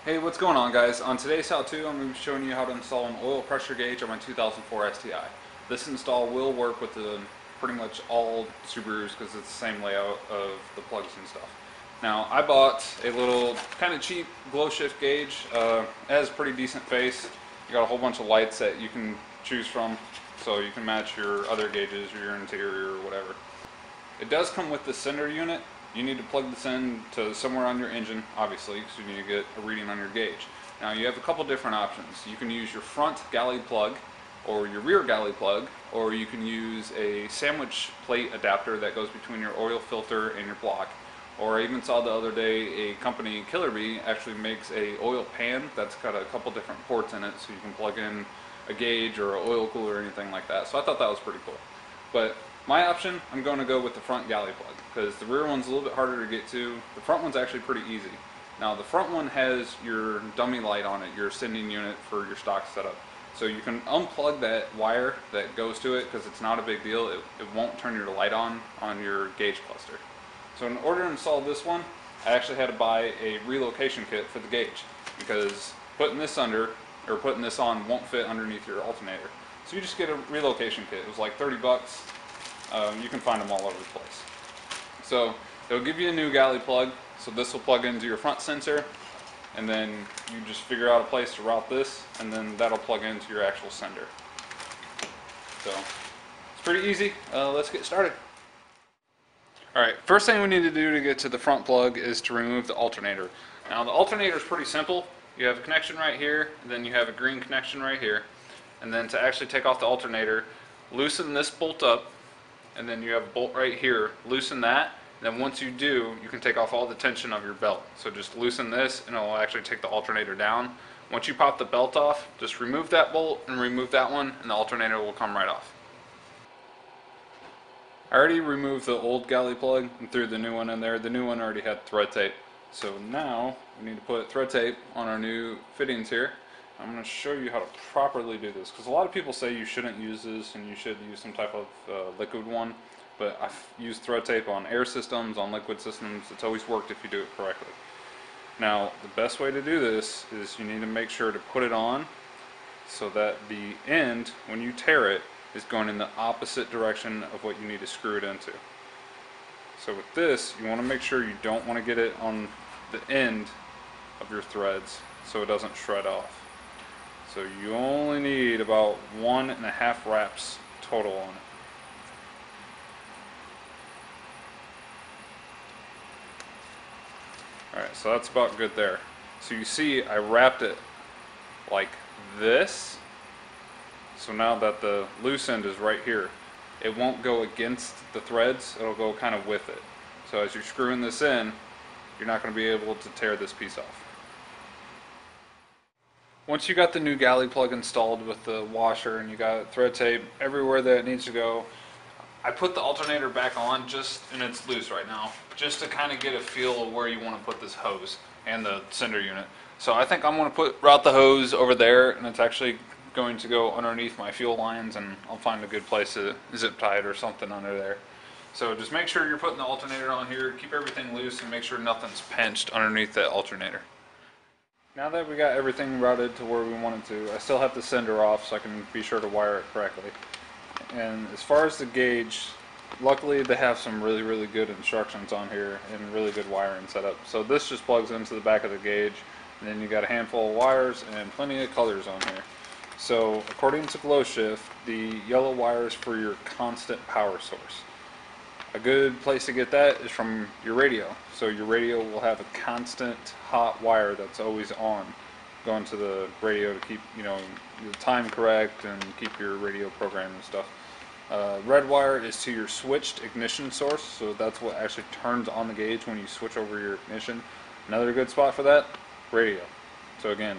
Hey, what's going on, guys? On today's how-to, I'm going to be showing you how to install an oil pressure gauge on my 2004 STI. This install will work with pretty much all Subarus because it's the same layout of the plugs and stuff. Now, I bought a little kind of cheap glow shift gauge. It has a pretty decent face. You got a whole bunch of lights that you can choose from, so you can match your other gauges or your interior or whatever. It does come with the sender unit. You need to plug this in to somewhere on your engine, obviously, because you need to get a reading on your gauge. Now you have a couple different options. You can use your front galley plug or your rear galley plug, or you can use a sandwich plate adapter that goes between your oil filter and your block. Or I even saw the other day a company, Killer Bee, actually makes a oil pan that's got a couple different ports in it, so you can plug in a gauge or an oil cooler or anything like that. So I thought that was pretty cool. But my option, I'm going to go with the front galley plug because the rear one's a little bit harder to get to. The front one's actually pretty easy. Now the front one has your dummy light on it, your sending unit for your stock setup. So you can unplug that wire that goes to it because it's not a big deal. It won't turn your light on your gauge cluster. So in order to install this one, I actually had to buy a relocation kit for the gauge because putting this under, or putting this on, won't fit underneath your alternator. So you just get a relocation kit. It was like 30 bucks. You can find them all over the place. So it'll give you a new galley plug. So this will plug into your front sensor, and then you just figure out a place to route this, and then that'll plug into your actual sender. So it's pretty easy. Let's get started. Alright, first thing we need to do to get to the front plug is to remove the alternator. Now the alternator is pretty simple. You have a connection right here, and then you have a green connection right here. And then to actually take off the alternator, loosen this bolt up, and then you have a bolt right here. Loosen that, and then once you do, you can take off all the tension of your belt. So just loosen this, and it will actually take the alternator down. Once you pop the belt off, just remove that bolt and remove that one, and the alternator will come right off. I already removed the old galley plug and threw the new one in there. The new one already had thread tape. So now we need to put thread tape on our new fittings here. I'm going to show you how to properly do this because a lot of people say you shouldn't use this and you should use some type of liquid one, but I've used thread tape on air systems, on liquid systems. It's always worked if you do it correctly. Now the best way to do this is you need to make sure to put it on so that the end, when you tear it, is going in the opposite direction of what you need to screw it into. So with this, you want to make sure you don't want to get it on the end of your threads so it doesn't shred off. So you only need about 1.5 wraps total on it. Alright, so that's about good there. So you see I wrapped it like this. So now that the loose end is right here, it won't go against the threads, it'll go kind of with it. So as you're screwing this in, you're not going to be able to tear this piece off. Once you got the new galley plug installed with the washer and you got thread tape everywhere that it needs to go, I put the alternator back on and it's loose right now, just to kind of get a feel of where you want to put this hose and the sender unit. So I think I'm going to route the hose over there, and it's actually going to go underneath my fuel lines, and I'll find a good place to zip tie it or something under there. So just make sure you're putting the alternator on here, keep everything loose, and make sure nothing's pinched underneath that alternator. Now that we got everything routed to where we want it to, I still have the sender off so I can be sure to wire it correctly. And as far as the gauge, luckily they have some really good instructions on here and really good wiring setup. So this just plugs into the back of the gauge, and then you got a handful of wires and plenty of colors on here. So according to Glow Shift, the yellow wire is for your constant power source. A good place to get that is from your radio. So your radio will have a constant hot wire that's always on, going to the radio to keep the time correct and keep your radio programmed and stuff. Red wire is to your switched ignition source, so that's what actually turns on the gauge when you switch over your ignition. Another good spot for that, radio. So again,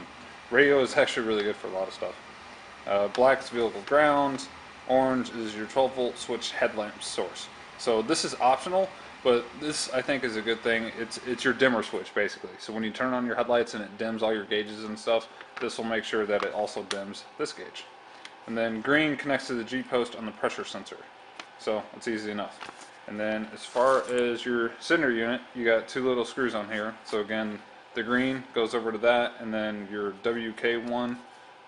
radio is actually really good for a lot of stuff. Black is vehicle ground, orange is your 12-volt switch headlamp source. So this is optional, but this I think is a good thing. It's your dimmer switch basically. So when you turn on your headlights and it dims all your gauges and stuff, this will make sure that it also dims this gauge. And then green connects to the G-post on the pressure sensor. So it's easy enough. And then as far as your sender unit, you got two little screws on here. So again, the green goes over to that, and then your WK1,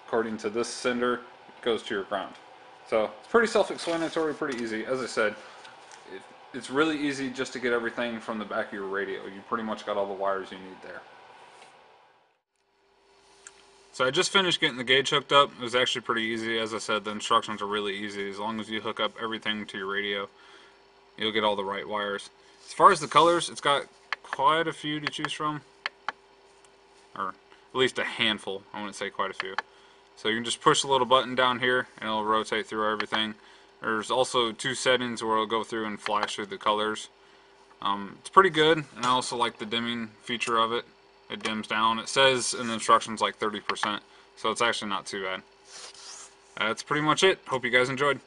according to this sender, goes to your ground. So it's pretty self-explanatory, pretty easy. As I said, it's really easy just to get everything from the back of your radio. You pretty much got all the wires you need there. So I just finished getting the gauge hooked up. It was actually pretty easy. As I said, the instructions are really easy. As long as you hook up everything to your radio, you'll get all the right wires. As far as the colors, it's got quite a few to choose from. Or at least a handful. I wouldn't say quite a few. So you can just push the little button down here and it'll rotate through everything. There's also 2 settings where it'll go through and flash through the colors. It's pretty good, and I also like the dimming feature of it. It dims down. It says in the instructions like 30%, so it's actually not too bad. That's pretty much it. Hope you guys enjoyed.